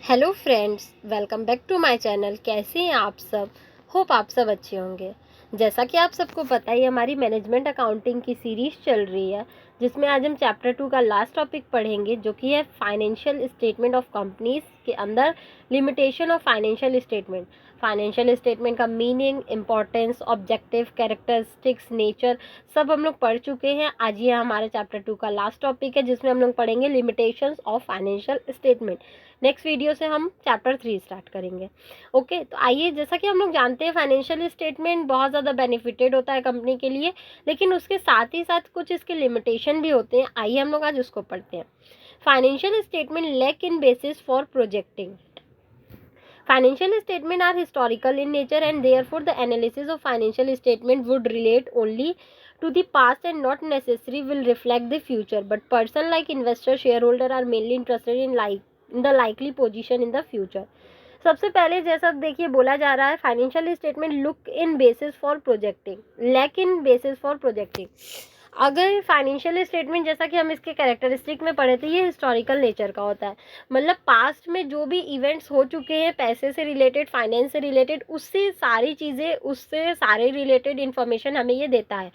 Hello friends, welcome back to my channel. कैसे हैं आप सब? होप आप सब अच्छे होंगे। जैसा कि आप सबको पता ही हमारी मैनेजमेंट अकाउंटिंग की सीरीज चल रही है, जिसमें आज हम चैप्टर 2 का लास्ट टॉपिक पढ़ेंगे, जो कि है फाइनेंशियल स्टेटमेंट ऑफ कंपनीज के अंदर limitation of financial statement. Financial statement का meaning, importance, objective, characteristics, nature सब हम लोग पढ़ चुके हैं। आज ये हमारा चैप्टर 2 का लास्ट टॉपिक है, जिसमें हम लोग पढ़ेंगे limitations of financial statement. Next video से हम चैप्टर 3 स्टार्ट करेंगे। ओके, तो आइए, जैसा कि हम लोग जानते हैं फाइनेंशियल स्टेटमेंट बहुत ज़्यादा बेनिफिटेड होता है कंपनी के लिए, लेकिन उसके साथ ही साथ कुछ इसके लिमिटेशन भी होते हैं। आइए हम लोग आज उसको पढ़ते हैं। Financial statement lack in basis for projecting. Financial statements are historical in nature and therefore the analysis of financial statement would relate only to the past and not necessarily will reflect the future. But person like investor, shareholder are mainly interested in the likely position in the future. सबसे पहले जैसा देखिए बोला जा रहा है, financial statement look in basis for projecting, lack in basis for projecting. अगर financial statement, जैसा कि हम इसके कैरेक्टरिस्टिक में पढ़े थे, ये हिस्टोरिकल नेचर का होता है। मतलब पास्ट में जो भी इवेंट्स हो चुके हैं पैसे से रिलेटेड, फाइनेंस से रिलेटेड, उससे सारी चीज़ें, उससे सारे रिलेटेड इन्फॉर्मेशन हमें ये देता है।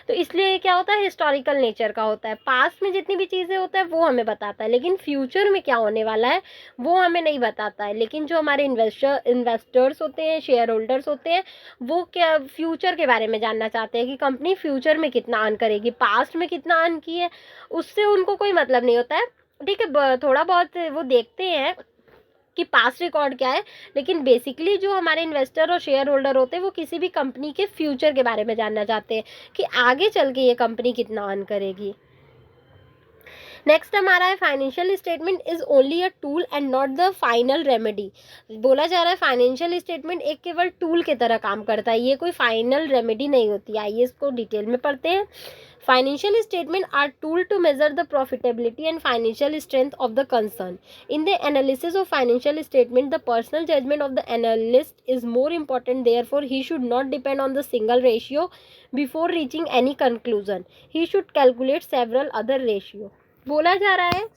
तो इसलिए ये क्या होता है, हिस्टोरिकल नेचर का होता है। पास्ट में जितनी भी चीज़ें होता है वो हमें बताता है, लेकिन फ्यूचर में क्या होने वाला है वो हमें नहीं बताता है। लेकिन जो हमारे इन्वेस्टर्स होते हैं, शेयर होल्डर्स होते हैं, वो क्या फ्यूचर के बारे में जानना चाहते हैं कि कंपनी फ्यूचर में कितना अर्न करेगी, पास्ट में कितना अर्न की है उससे उनको कोई मतलब नहीं होता है। ठीक है, थोड़ा बहुत वो देखते हैं कि पास्ट रिकॉर्ड क्या है, लेकिन बेसिकली जो हमारे इन्वेस्टर और शेयर होल्डर होते हैं वो किसी भी कंपनी के फ्यूचर के बारे में जानना चाहते हैं कि आगे चल के ये कंपनी कितना अर्न करेगी। नेक्स्ट हमारा है, financial statement is only a tool and not the final remedy. बोला जा रहा है फाइनेंशियल स्टेटमेंट एक केवल टूल की तरह काम करता है, ये कोई फाइनल रेमेडी नहीं होती। आइए इसको डिटेल में पढ़ते हैं। Financial statements are tool to measure the profitability and financial strength of the concern. In the analysis of financial statement, the personal judgment of the analyst is more important. Therefore, he should not depend on the single ratio before reaching any conclusion. He should calculate several other ratio. बोला जा रहा है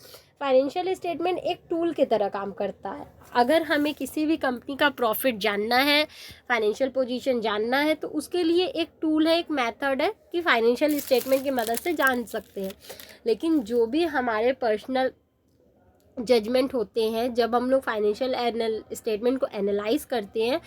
financial statement एक tool की तरह काम करता है। अगर हमें किसी भी कंपनी का प्रॉफिट जानना है, फाइनेंशियल पोजीशन जानना है, तो उसके लिए एक टूल है, एक मेथड है कि फाइनेंशियल स्टेटमेंट की मदद से जान सकते हैं। लेकिन जो भी हमारे पर्सनल जजमेंट होते हैं, जब हम लोग फाइनेंशियल स्टेटमेंट को एनालाइज करते हैं,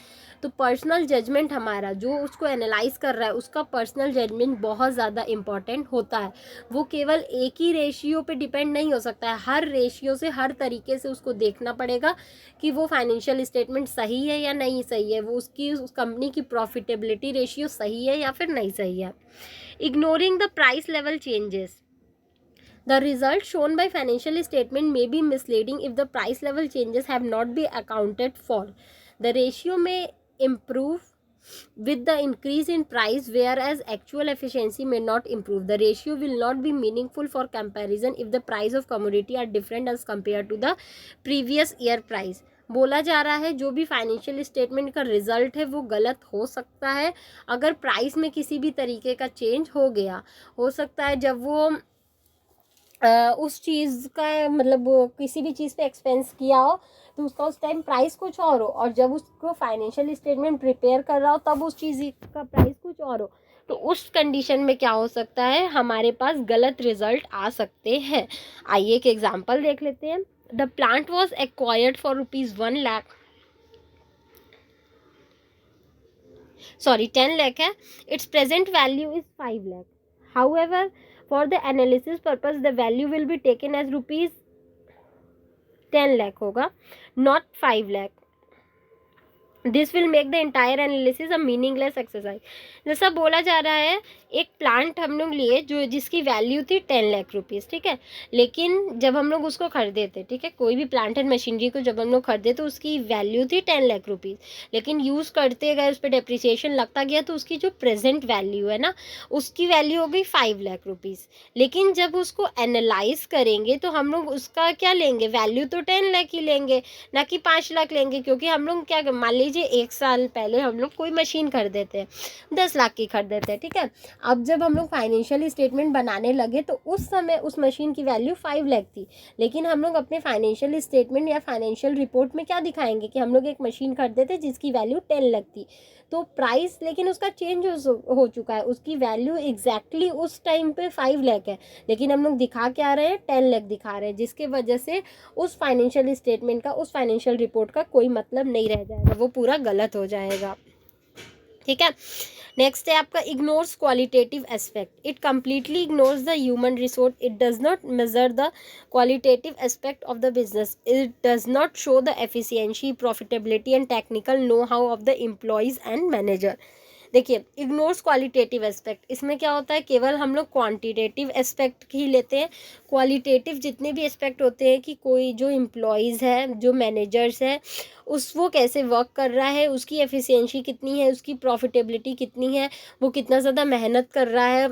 तो पर्सनल जजमेंट हमारा, जो उसको एनालाइज कर रहा है उसका पर्सनल जजमेंट बहुत ज़्यादा इम्पॉर्टेंट होता है। वो केवल एक ही रेशियो पे डिपेंड नहीं हो सकता है, हर रेशियो से, हर तरीके से उसको देखना पड़ेगा कि वो फाइनेंशियल स्टेटमेंट सही है या नहीं सही है, वो उसकी उस कंपनी की प्रॉफिटेबिलिटी रेशियो सही है या फिर नहीं सही है। Ignoring the price level changes. The results shown by financial statement may be misleading if the price level changes have not been accounted for. The ratio may improve with the increase in price, whereas actual efficiency may not improve. The ratio will not be meaningful for comparison if the price of commodity are different as compared to the previous year price. बोला जा रहा है जो भी financial statement का result है वो गलत हो सकता है अगर प्राइस में किसी भी तरीके का चेंज हो गया। हो सकता है जब वो उस चीज़ का, मतलब वो किसी भी चीज़ पे एक्सपेंस किया हो तो उसका उस टाइम प्राइस कुछ और हो, और जब उसको फाइनेंशियल स्टेटमेंट प्रिपेयर कर रहा हो तब उस चीज़ का प्राइस कुछ और हो, तो उस कंडीशन में क्या हो सकता है, हमारे पास गलत रिजल्ट आ सकते हैं। आइए एक एग्जांपल देख लेते हैं। The plant was acquired for ₹1 lakh, sorry 10 lakh है, it's present value is 5 lakh. However, for the analysis purpose the value will be taken as ₹10 lakh होगा, not 5 lakh. This will make the entire analysis a meaningless exercise. जैसा बोला जा रहा है, एक plant हम लोग लिए जो जिसकी वैल्यू थी 10 लाख रुपीज़, ठीक है, लेकिन जब हम लोग उसको खरीदे थे, ठीक है, कोई भी प्लांट एंड मशीनरी को जब हम लोग खरीदे तो उसकी वैल्यू थी 10 लाख रुपीज़, लेकिन यूज़ करते गए उस पर डेप्रिसिएशन लगता गया तो उसकी जो प्रेजेंट वैल्यू है ना, उसकी वैल्यू हो गई 5 लाख रुपीज़। लेकिन जब उसको एनालाइज करेंगे तो हम लोग उसका क्या लेंगे, वैल्यू तो 10 लाख ही लेंगे, ना कि 5 लाख लेंगे, क्योंकि हम लोग क्या, मान लीजिए लीजिए 1 साल पहले हम लोग कोई मशीन खरीदे थे, 10 लाख की खरीदे थे, ठीक है। अब जब हम लोग फाइनेंशियल स्टेटमेंट बनाने लगे तो उस समय उस मशीन की वैल्यू 5 लाख थी, लेकिन हम लोग अपने फाइनेंशियल स्टेटमेंट या फाइनेंशियल रिपोर्ट में क्या दिखाएंगे कि हम लोग एक मशीन खरीदे थे जिसकी वैल्यू 10 लाख थी। तो प्राइस लेकिन उसका चेंज हो चुका है, उसकी वैल्यू एग्जैक्टली उस टाइम पे 5 लाख है, लेकिन हम लोग दिखा क्या रहे हैं, 10 लाख दिखा रहे हैं, जिसके वजह से उस फाइनेंशियल स्टेटमेंट का, उस फाइनेंशियल रिपोर्ट का कोई मतलब नहीं रह जाएगा, वो पूरा गलत हो जाएगा, ठीक है। नेक्स्ट है आपका ignores qualitative aspect, it completely ignores the human resource, it does not measure the qualitative aspect of the business, it does not show the efficiency, profitability and technical know how of the employees and manager. देखिए ignores qualitative aspect, इसमें क्या होता है, केवल हम लोग quantitative aspect ही लेते हैं, क्वालिटेटिव जितने भी एस्पेक्ट होते हैं कि कोई जो एम्प्लॉयज़ है, जो मैनेजर्स है, वो कैसे वर्क कर रहा है, उसकी एफिशिएंसी कितनी है, उसकी प्रॉफिटेबिलिटी कितनी है, वो कितना ज़्यादा मेहनत कर रहा है,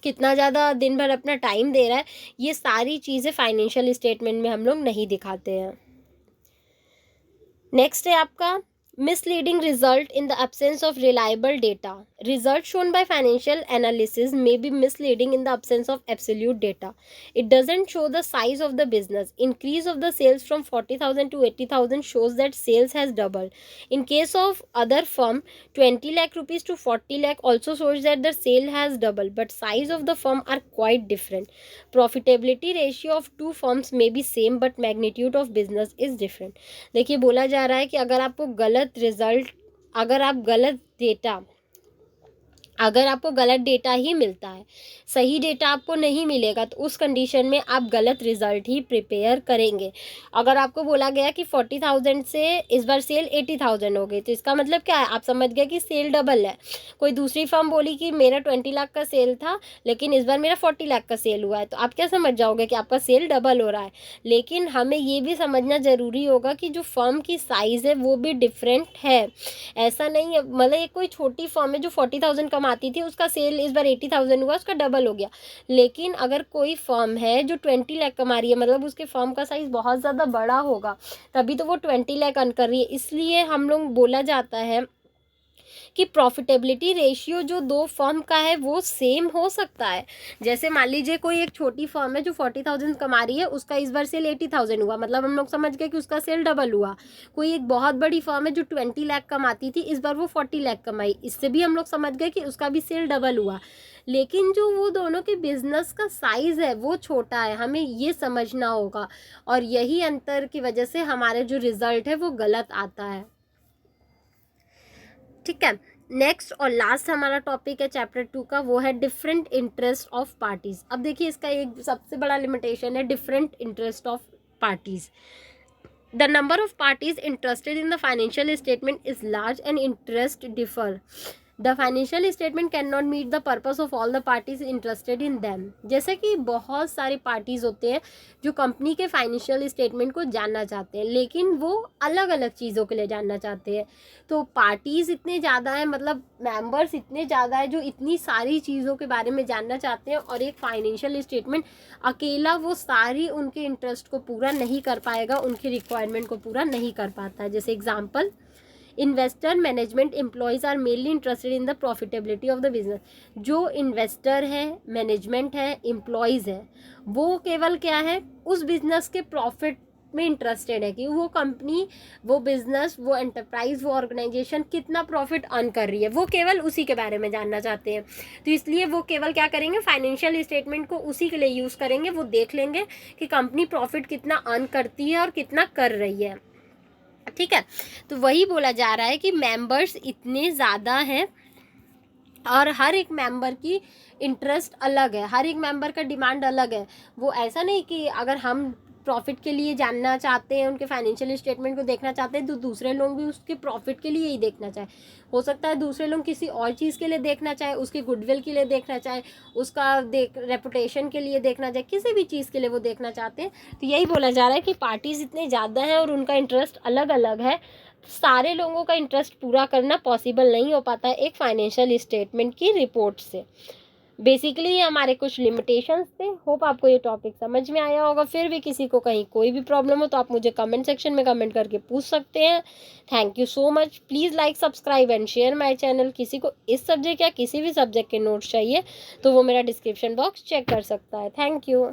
कितना ज़्यादा दिन भर अपना टाइम दे रहा है, ये सारी चीज़ें फाइनेंशियल स्टेटमेंट में हम लोग नहीं दिखाते हैं। नेक्स्ट है आपका misleading result in the absence of reliable data. Results shown by financial analysis may be misleading in the absence of absolute data. It doesn't show the size of the business. Increase of the sales from 40,000 to 80,000 shows that sales has doubled. In case of other firm, 20 lakh rupees to 40 lakh also shows that the sale has doubled, but size of the firm are quite different. Profitability ratio of two firms may be same, but magnitude of business is different. देखिए बोला जा रहा है कि अगर आपको गलत result, अगर आपको गलत डेटा ही मिलता है, सही डेटा आपको नहीं मिलेगा, तो उस कंडीशन में आप गलत रिजल्ट ही प्रिपेयर करेंगे। अगर आपको बोला गया कि 40,000 से इस बार सेल 80,000 हो गई, तो इसका मतलब क्या है, आप समझ गए कि सेल डबल है। कोई दूसरी फर्म बोली कि मेरा 20 लाख का सेल था लेकिन इस बार मेरा 40 लाख का सेल हुआ है, तो आप क्या समझ जाओगे कि आपका सेल डबल हो रहा है। लेकिन हमें ये भी समझना ज़रूरी होगा कि जो फर्म की साइज़ है वो भी डिफरेंट है। ऐसा नहीं है, मतलब एक कोई छोटी फर्म है जो 40,000 कमाती थी, उसका सेल इस बार 80,000 हुआ, उसका डबल हो गया। लेकिन अगर कोई फर्म है जो 20 लाख कमा रही है, मतलब उसके फर्म का साइज़ बहुत ज़्यादा बड़ा होगा, तभी तो वो 20 लाख अर्न कर रही है। इसलिए हम लोग बोला जाता है कि प्रॉफिटेबिलिटी रेशियो जो दो फर्म का है वो सेम हो सकता है। जैसे मान लीजिए कोई एक छोटी फर्म है जो 40,000 कमा रही है, उसका इस बार सेल 80,000 हुआ, मतलब हम लोग समझ गए कि उसका सेल डबल हुआ। कोई एक बहुत बड़ी फर्म है जो 20 लाख कमाती थी, इस बार वो 40 लाख कमाई, इससे भी हम लोग समझ गए कि उसका भी सेल डबल हुआ। लेकिन जो वो दोनों के बिजनेस का साइज़ है वो छोटा है, हमें ये समझना होगा, और यही अंतर की वजह से हमारे जो रिजल्ट है वो गलत आता है, ठीक है। नेक्स्ट और लास्ट हमारा टॉपिक है चैप्टर 2 का, वो है डिफरेंट इंटरेस्ट ऑफ पार्टीज। अब देखिए इसका एक सबसे बड़ा लिमिटेशन है different interest of parties. The number of parties interested in the financial statement is large and interest differ. The financial statement can not meet the purpose of all the parties interested in them. जैसे कि बहुत सारी parties होते हैं जो company के financial statement को जानना चाहते हैं, लेकिन वो अलग अलग चीज़ों के लिए जानना चाहते हैं। तो पार्टीज इतने ज़्यादा हैं, मतलब मेंबर्स इतने ज़्यादा है जो इतनी सारी चीज़ों के बारे में जानना चाहते हैं, और एक फाइनेंशियल स्टेटमेंट अकेला वो सारी उनके इंटरेस्ट को पूरा नहीं कर पाएगा, उनकी रिक्वायरमेंट को पूरा नहीं कर पाता है। जैसे example, investor, management, employees are mainly interested in the profitability of the business. जो इन्वेस्टर है, मैनेजमेंट है, एम्प्लॉयज़ है, वो केवल क्या है, उस बिजनेस के प्रॉफिट में इंटरेस्टेड है कि वो कंपनी, वो बिजनेस, वो एंटरप्राइज, वो ऑर्गेनाइजेशन कितना प्रॉफिट अर्न कर रही है, वो केवल उसी के बारे में जानना चाहते हैं। तो इसलिए वो केवल क्या करेंगे, फाइनेंशियल स्टेटमेंट को उसी के लिए यूज़ करेंगे। वो देख लेंगे कि कंपनी प्रॉफिट कितना अर्न करती है और कितना कर रही है, ठीक है। तो वही बोला जा रहा है कि मेंबर्स इतने ज़्यादा हैं और हर एक मेंबर की इंटरेस्ट अलग है, हर एक मेंबर का डिमांड अलग है। वो ऐसा नहीं कि अगर हम प्रॉफिट के लिए जानना चाहते हैं, उनके फाइनेंशियल स्टेटमेंट को देखना चाहते हैं, तो दूसरे लोग भी उसके प्रॉफिट के लिए ही देखना चाहे। हो सकता है दूसरे लोग किसी और चीज़ के लिए देखना चाहे, उसकी गुडविल के लिए देखना चाहे, उसका रेपुटेशन के लिए देखना चाहे, किसी भी चीज़ के लिए वो देखना चाहते हैं। तो यही बोला जा रहा है कि पार्टीज इतने ज़्यादा हैं और उनका इंटरेस्ट अलग अलग है, सारे लोगों का इंटरेस्ट पूरा करना पॉसिबल नहीं हो पाता है एक फाइनेंशियल स्टेटमेंट की रिपोर्ट से। बेसिकली ये हमारे कुछ लिमिटेशंस थे। होप आपको ये टॉपिक समझ में आया होगा। फिर भी किसी को कहीं कोई भी प्रॉब्लम हो तो आप मुझे कमेंट सेक्शन में कमेंट करके पूछ सकते हैं। Thank you so much. Please like, subscribe and share my channel. किसी को इस सब्जेक्ट या किसी भी सब्जेक्ट के नोट्स चाहिए तो वो मेरा डिस्क्रिप्शन बॉक्स चेक कर सकता है। Thank you.